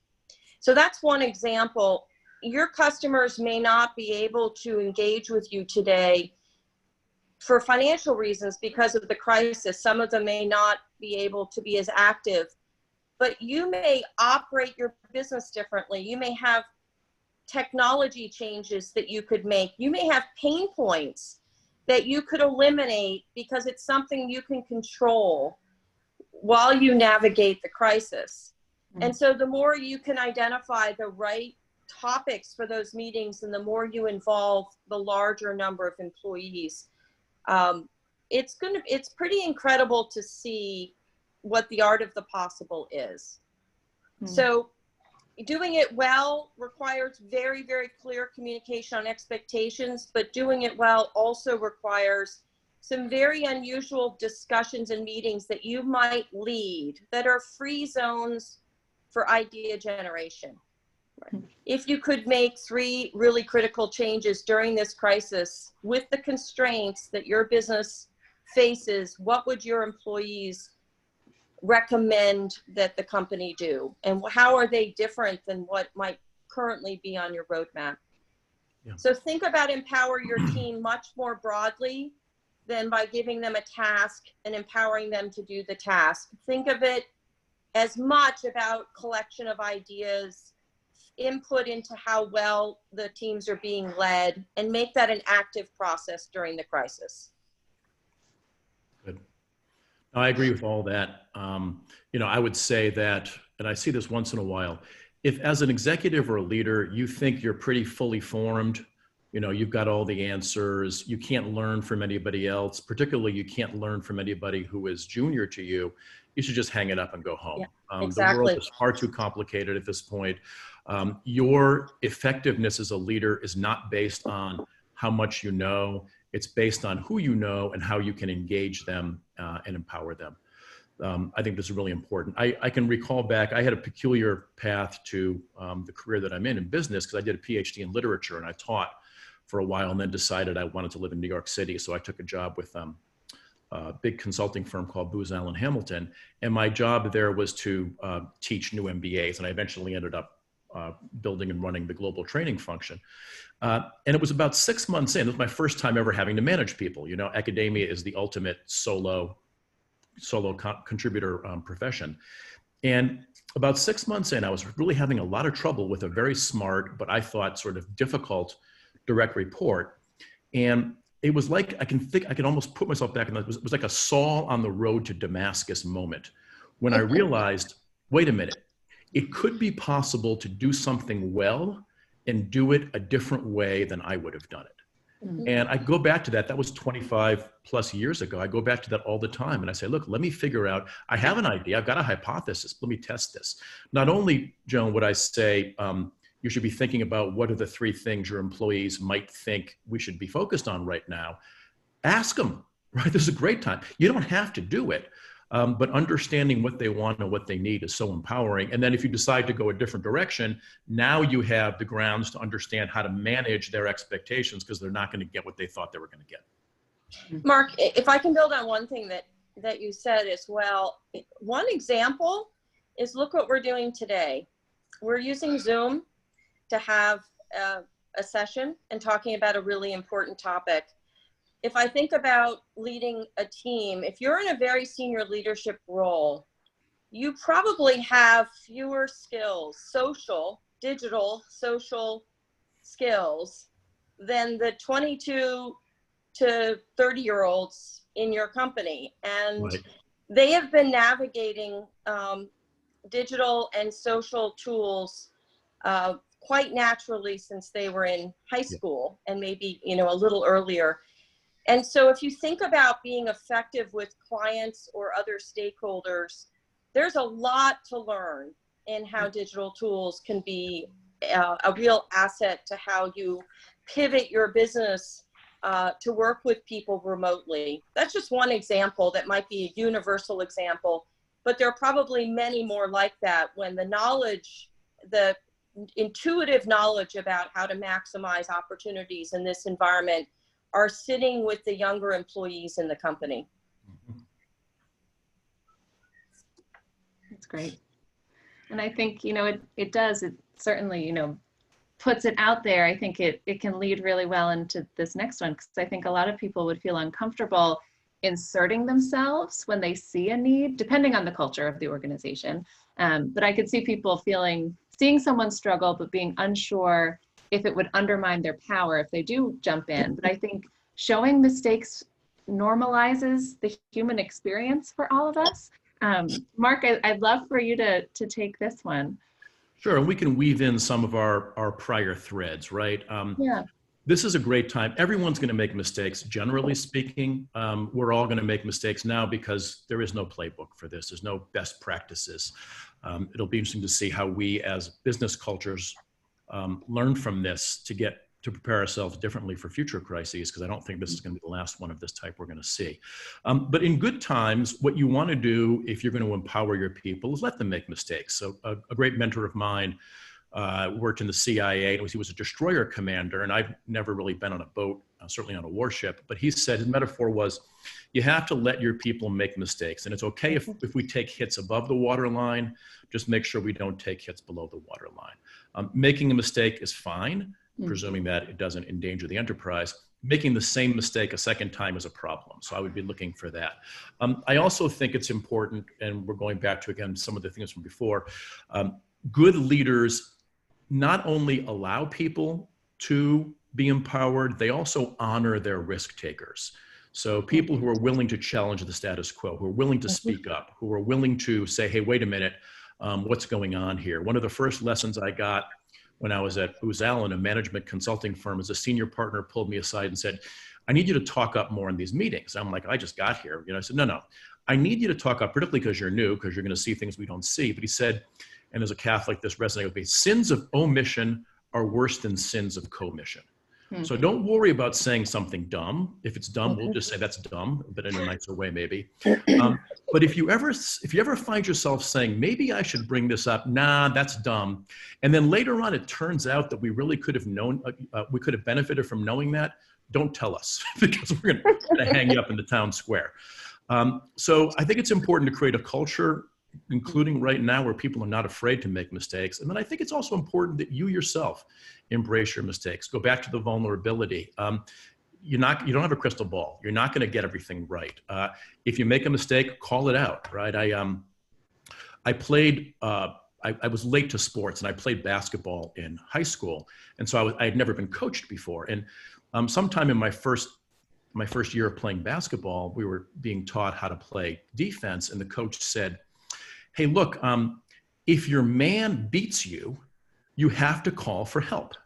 So that's one example. Your customers may not be able to engage with you today for financial reasons because of the crisis. Some of them may not be able to be as active, but you may operate your business differently. You may have technology changes that you could make. You may have pain points that you could eliminate because it's something you can control while you navigate the crisis. And so the more you can identify the right topics for those meetings and the more you involve the larger number of employees, it's pretty incredible to see what the art of the possible is. So doing it well requires very, very clear communication on expectations, but doing it well also requires some very unusual discussions and meetings that you might lead that are free zones for idea generation. If you could make 3 really critical changes during this crisis with the constraints that your business faces, what would your employees recommend that the company do? And how are they different than what might currently be on your roadmap? Yeah. So think about empower your team much more broadly than by giving them a task and empowering them to do the task. Think of it as much about collection of ideas, input into how well the teams are being led, and make that an active process during the crisis. Good. No, I agree with all that. I would say that, and I see this once in a while, if as an executive or a leader, you think you're pretty fully formed, you've got all the answers, you can't learn from anybody else, particularly you can't learn from anybody who is junior to you, you should just hang it up and go home. Yeah, exactly. The world is far too complicated at this point. Your effectiveness as a leader is not based on how much you know, it's based on who you know and how you can engage them and empower them. I think this is really important. I can recall back, I had a peculiar path to the career that I'm in business, because I did a PhD in literature and I taught for a while and then decided I wanted to live in New York City. So I took a job with a big consulting firm called Booz Allen Hamilton. And my job there was to teach new MBAs. And I eventually ended up building and running the global training function. And it was about 6 months in, it was my first time ever having to manage people. Academia is the ultimate solo contributor profession. And about 6 months in, I was really having a lot of trouble with a very smart, but I thought sort of difficult direct report. And it was like, I can almost put myself back in that. It was like a Saul on the road to Damascus moment when I realized, wait a minute, it could be possible to do something well and do it a different way than I would have done it. Mm-hmm. And I go back to that. That was 25 plus years ago. I go back to that all the time. And I say, look, let me figure out, I have an idea. I've got a hypothesis. Let me test this. Not only, Joan, would I say, you should be thinking about what are the 3 things your employees might think we should be focused on right now. Ask them, right? This is a great time. You don't have to do it, but understanding what they want and what they need is so empowering. And then if you decide to go a different direction, now you have the grounds to understand how to manage their expectations, because they're not going to get what they thought they were going to get. Mark, if I can build on one thing that you said as well, one example is look what we're doing today. We're using Zoom to have a session and talking about a really important topic. If I think about leading a team, if you're in a very senior leadership role, you probably have fewer skills, digital social skills, than the 22 to 30-year-olds in your company. And right. They have been navigating digital and social tools quite naturally since they were in high school, and maybe, a little earlier. And so if you think about being effective with clients or other stakeholders, there's a lot to learn in how digital tools can be a real asset to how you pivot your business to work with people remotely. That's just one example that might be a universal example, but there are probably many more like that when the intuitive knowledge about how to maximize opportunities in this environment are sitting with the younger employees in the company. That's great. And I think, it certainly, puts it out there. I think it can lead really well into this next one, because I think a lot of people would feel uncomfortable inserting themselves when they see a need, depending on the culture of the organization. But I could see people seeing someone struggle, but being unsure if it would undermine their power if they do jump in. But I think showing mistakes normalizes the human experience for all of us. Mark, I'd love for you to take this one. Sure, and we can weave in some of our prior threads, right? Yeah. This is a great time. Everyone's going to make mistakes, generally speaking. We're all going to make mistakes now because there is no playbook for this. There's no best practices. It'll be interesting to see how we as business cultures learn from this to prepare ourselves differently for future crises, because I don't think this is going to be the last one of this type we're going to see. But in good times, what you want to do if you're going to empower your people is let them make mistakes. So a great mentor of mine worked in the CIA, and he was a destroyer commander, and I've never really been on a boat, certainly on a warship, but he said his metaphor was, you have to let your people make mistakes, and it's okay if we take hits above the waterline, just make sure we don't take hits below the waterline. Making a mistake is fine, presuming that it doesn't endanger the enterprise. Making the same mistake a second time is a problem. So I would be looking for that. I also think it's important, and we're going back to, again, some of the things from before, good leaders not only allow people to be empowered, they also honor their risk takers. So people who are willing to challenge the status quo, who are willing to speak up, who are willing to say, hey, wait a minute, what's going on here? One of the first lessons I got when I was at Booz Allen, a management consulting firm, as a senior partner pulled me aside and said, I need you to talk up more in these meetings. I'm like, I just got here. I said, no, I need you to talk up, particularly because you're new, because you're going to see things we don't see. But he said, and as a Catholic, this resonated with me, sins of omission are worse than sins of commission. So don't worry about saying something dumb. If it's dumb, we'll just say that's dumb, but in a nicer way, maybe. But if you ever find yourself saying, maybe I should bring this up, nah, that's dumb. And then later on, it turns out that we really could have known, we could have benefited from knowing that, don't tell us, because we're going to hang you up in the town square. So I think it's important to create a culture, including right now, where people are not afraid to make mistakes. And then I think it's also important that you yourself embrace your mistakes. Go back to the vulnerability. You don't have a crystal ball. You're not going to get everything right. If you make a mistake, call it out, right? I was late to sports, and I played basketball in high school. And so I had never been coached before. And sometime in my first year of playing basketball, we were being taught how to play defense. And the coach said, hey, look, if your man beats you, you have to call for help.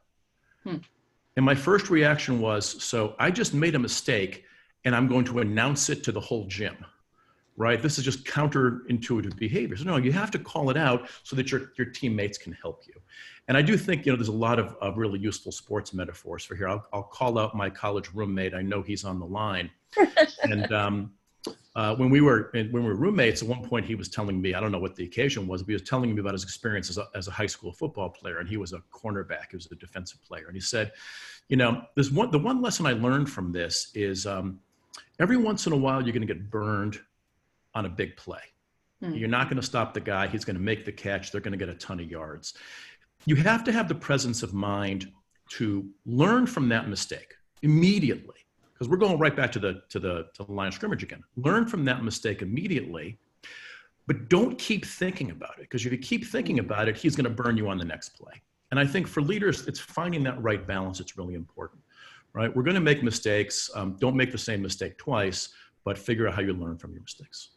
And my first reaction was, so I just made a mistake and I'm going to announce it to the whole gym, right? This is just counterintuitive behavior. So no, you have to call it out so that your teammates can help you. And I do think, there's a lot of really useful sports metaphors for here. I'll call out my college roommate. I know he's on the line. And when we were roommates, at one point he was telling me, I don't know what the occasion was, but he was telling me about his experience as a high school football player, and he was a cornerback, he was a defensive player. And he said, the one lesson I learned from this is every once in a while you're going to get burned on a big play. You're not going to stop the guy. He's going to make the catch. They're going to get a ton of yards. You have to have the presence of mind to learn from that mistake immediately. Because we're going right back to the line of scrimmage again. Learn from that mistake immediately, but don't keep thinking about it. Because if you keep thinking about it, he's going to burn you on the next play. And I think for leaders, it's finding that right balance. It's really important, right? We're going to make mistakes. Don't make the same mistake twice, but figure out how you learn from your mistakes.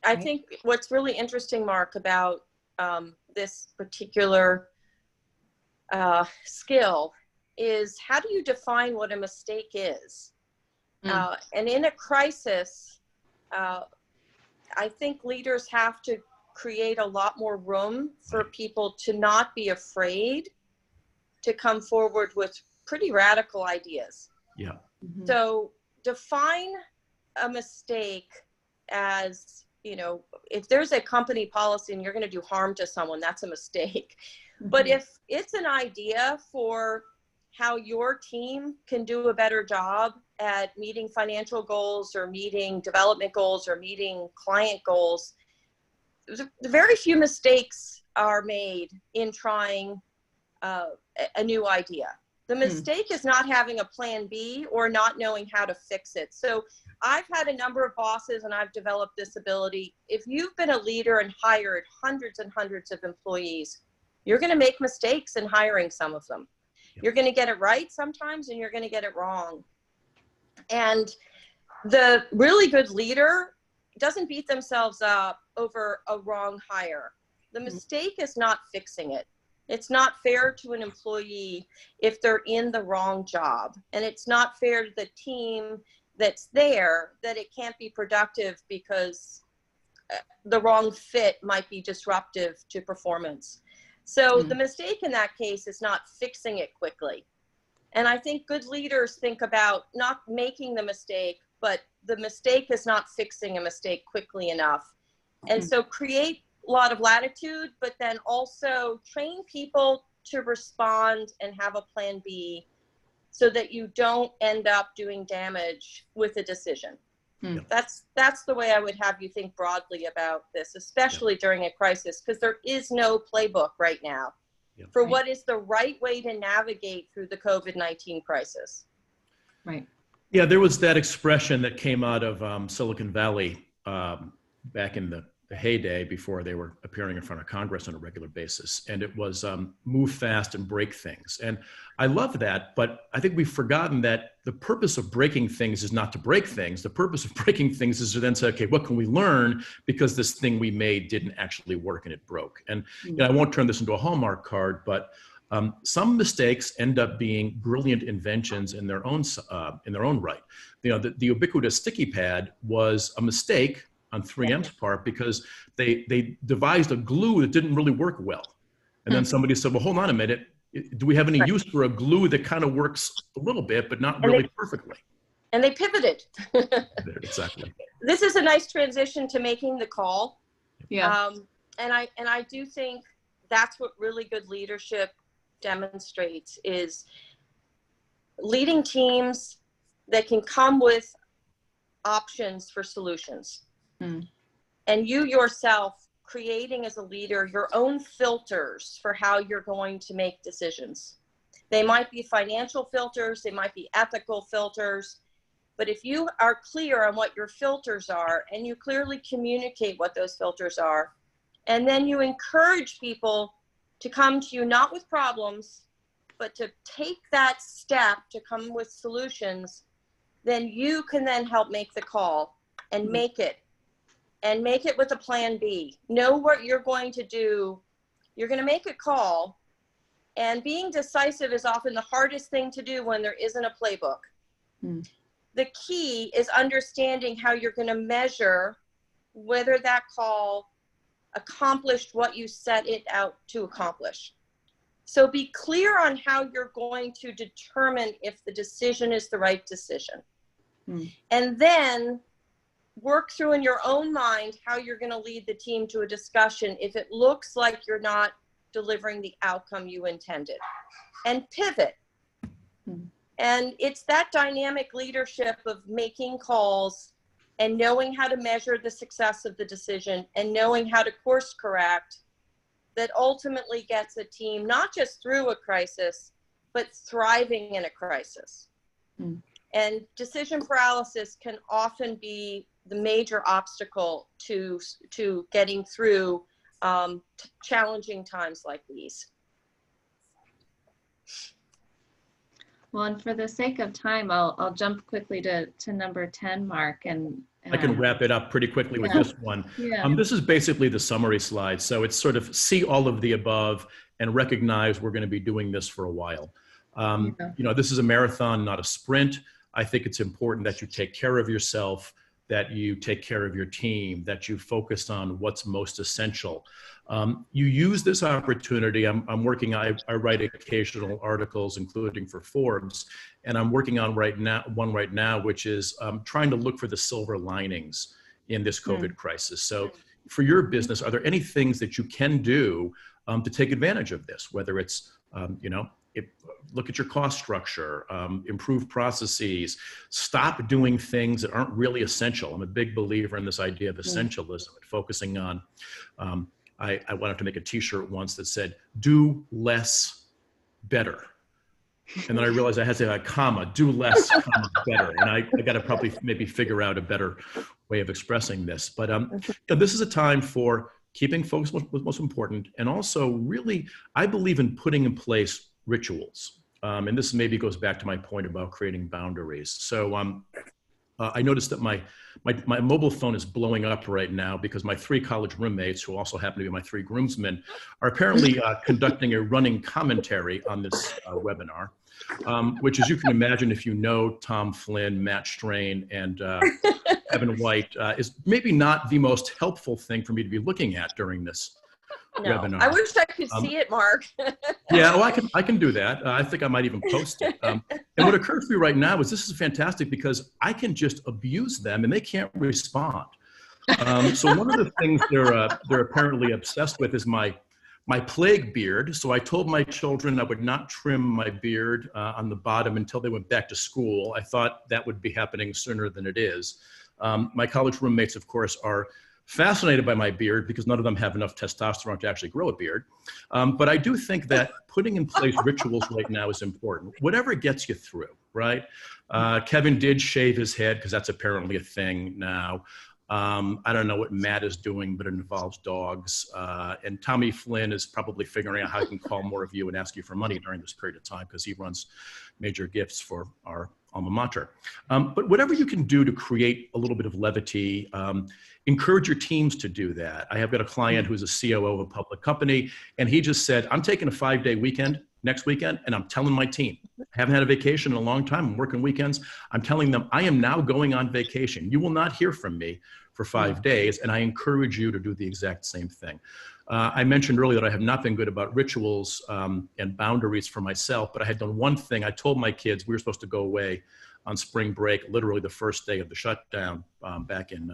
I think what's really interesting, Mark, about this particular skill is, how do you define what a mistake is? And in a crisis, I think leaders have to create a lot more room for people to not be afraid to come forward with pretty radical ideas. Yeah. So define a mistake as, if there's a company policy and you're going to do harm to someone, that's a mistake. But if it's an idea for how your team can do a better job at meeting financial goals or meeting development goals or meeting client goals, very few mistakes are made in trying a new idea. The mistake is not having a plan B or not knowing how to fix it. So I've had a number of bosses, and I've developed this ability. If you've been a leader and hired hundreds and hundreds of employees, you're going to make mistakes in hiring some of them. You're going to get it right sometimes, and you're going to get it wrong. And The really good leader doesn't beat themselves up over a wrong hire. The mistake is not fixing it. It's not fair to an employee if they're in the wrong job. And it's not fair to the team that's there that it can't be productive because the wrong fit might be disruptive to performance. So the mistake in that case is not fixing it quickly. And I think good leaders think about not making the mistake, but the mistake is not fixing a mistake quickly enough. And so create a lot of latitude, but then also train people to respond and have a plan B so that you don't end up doing damage with a decision. That's the way I would have you think broadly about this, especially during a crisis, because there is no playbook right now for what is the right way to navigate through the COVID-19 crisis. Right. Yeah, there was that expression that came out of Silicon Valley back in the heyday before they were appearing in front of Congress on a regular basis. And it was move fast and break things. And I love that, but I think we've forgotten that the purpose of breaking things is not to break things. The purpose of breaking things is to then say, okay, what can we learn because this thing we made didn't actually work and it broke. And you know, I won't turn this into a Hallmark card, but some mistakes end up being brilliant inventions in their own right. You know, the ubiquitous sticky pad was a mistake on 3M's part because they devised a glue that didn't really work well. And then somebody said, well, hold on a minute. Do we have any use for a glue that kind of works a little bit, but not really perfectly? And they pivoted. Exactly. This is a nice transition to making the call. Yeah. And I do think that's what really good leadership demonstrates, is leading teams that can come with options for solutions. And you yourself creating as a leader your own filters for how you're going to make decisions. They might be financial filters, they might be ethical filters, but if you are clear on what your filters are and you clearly communicate what those filters are, and then you encourage people to come to you not with problems, but to take that step to come with solutions, then you can then help make the call and make it. And make it with a plan B. Know what you're going to do. You're going to make a call. And being decisive is often the hardest thing to do when there isn't a playbook. The key is understanding how you're going to measure whether that call accomplished what you set it out to accomplish. So be clear on how you're going to determine if the decision is the right decision. And then work through in your own mind how you're going to lead the team to a discussion if it looks like you're not delivering the outcome you intended, and pivot. And it's that dynamic leadership of making calls and knowing how to measure the success of the decision and knowing how to course correct that ultimately gets a team not just through a crisis, but thriving in a crisis. And decision paralysis can often be the major obstacle to getting through challenging times like these. Well, and for the sake of time, I'll jump quickly to number 10, Mark. And I can wrap it up pretty quickly with this one. This is basically the summary slide. So it's sort of see all of the above and recognize we're going to be doing this for a while. You know, this is a marathon, not a sprint. I think it's important that you take care of yourself, that you take care of your team, that you focus on what's most essential. You use this opportunity. I'm working, I write occasional articles, including for Forbes, and I'm working on one right now, which is trying to look for the silver linings in this COVID crisis. So for your business, are there any things that you can do to take advantage of this, whether it's, you know, look at your cost structure, improve processes, stop doing things that aren't really essential. I'm a big believer in this idea of essentialism and focusing on, I wanted to make a t-shirt once that said, do less, better. And then I realized I had to say a comma, do less, comma, better. And I got to probably maybe figure out a better way of expressing this. But you know, this is a time for keeping focus on what's most important. And also really, I believe in putting in place rituals. And this maybe goes back to my point about creating boundaries. So I noticed that my mobile phone is blowing up right now because my 3 college roommates, who also happen to be my 3 groomsmen, are apparently conducting a running commentary on this webinar, which, as you can imagine, if you know Tom Flynn, Matt Strain, and Evan White, is maybe not the most helpful thing for me to be looking at during this No, webinar. I wish I could see it, Mark. Yeah, well, I can do that. I think I might even post it. And what occurs to me right now is this is fantastic because I can just abuse them and they can't respond. So one of the things they're apparently obsessed with is my plague beard. So I told my children I would not trim my beard on the bottom until they went back to school. I thought that would be happening sooner than it is. My college roommates, of course, are fascinated by my beard because none of them have enough testosterone to actually grow a beard. But I do think that putting in place rituals right now is important. Whatever gets you through, right? Kevin did shave his head because that's apparently a thing now. I don't know what Matt is doing, but it involves dogs. And Tommy Flynn is probably figuring out how he can call more of you and ask you for money during this period of time because he runs major gifts for our alma mater. But whatever you can do to create a little bit of levity, encourage your teams to do that. I have got a client who's a COO of a public company, and he just said, I'm taking a 5-day weekend next weekend, and I'm telling my team, I haven't had a vacation in a long time, I'm working weekends. I'm telling them, I am now going on vacation. You will not hear from me for 5 days, and I encourage you to do the exact same thing. I mentioned earlier that I have not been good about rituals and boundaries for myself, but I had done one thing. I told my kids we were supposed to go away on spring break, literally the first day of the shutdown back in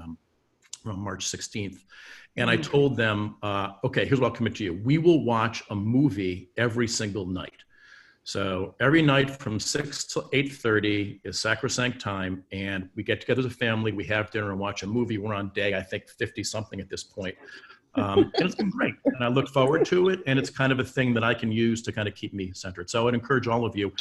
March 16th. And I told them, okay, here's what I'll commit to you. We will watch a movie every single night. So every night from 6 to 8:30 is sacrosanct time, and we get together as a family, we have dinner and watch a movie. We're on day, I think, 50 something at this point. And it's been great, and I look forward to it, and it's kind of a thing that I can use to kind of keep me centered. So I'd encourage all of you,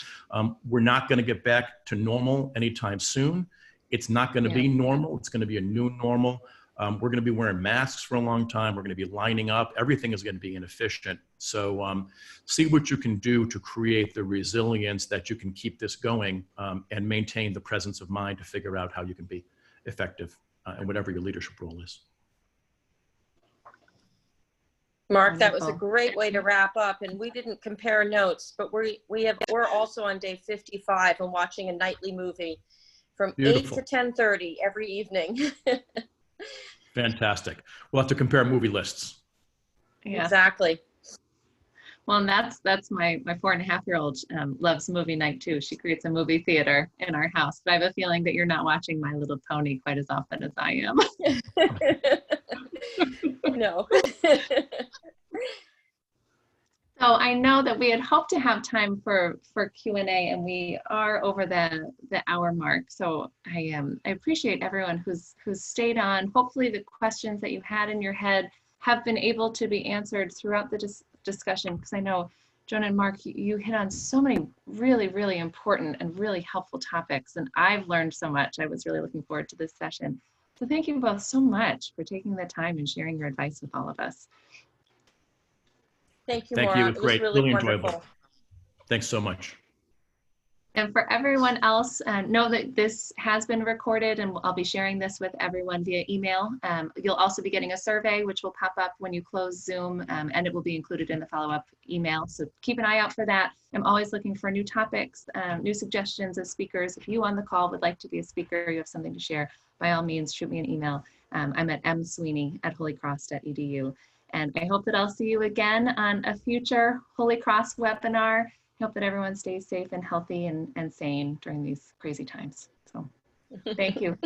we're not going to get back to normal anytime soon. It's not going to be normal. It's going to be a new normal. We're going to be wearing masks for a long time. We're going to be lining up. Everything is going to be inefficient. So see what you can do to create the resilience that you can keep this going and maintain the presence of mind to figure out how you can be effective in whatever your leadership role is. Mark, that was a great way to wrap up. And we didn't compare notes, but we're also on day 55 and watching a nightly movie from Beautiful. 8 to 10:30 every evening. Fantastic. We'll have to compare movie lists. Yeah. Exactly. Well, and that's my 4.5-year-old loves movie night too. She creates a movie theater in our house, but I have a feeling that you're not watching My Little Pony quite as often as I am. No. So I know that we had hoped to have time for Q&A, and we are over the hour mark. So I appreciate everyone who's stayed on. Hopefully the questions that you had in your head have been able to be answered throughout the discussion, because I know, Joan and Mark, you hit on so many really, really important and really helpful topics, and I've learned so much. I was really looking forward to this session. So thank you both so much for taking the time and sharing your advice with all of us. Thank you, Thank Maura. you. It was Great. really enjoyable. wonderful. Thanks so much. And for everyone else, know that this has been recorded, and I'll be sharing this with everyone via email. You'll also be getting a survey, which will pop up when you close Zoom, and it will be included in the follow-up email. So keep an eye out for that. I'm always looking for new topics, new suggestions of speakers. If you on the call would like to be a speaker, you have something to share, by all means, shoot me an email. I'm at msweeney@holycross.edu. And I hope that I'll see you again on a future Holy Cross webinar. I hope that everyone stays safe and healthy and sane during these crazy times. So thank you.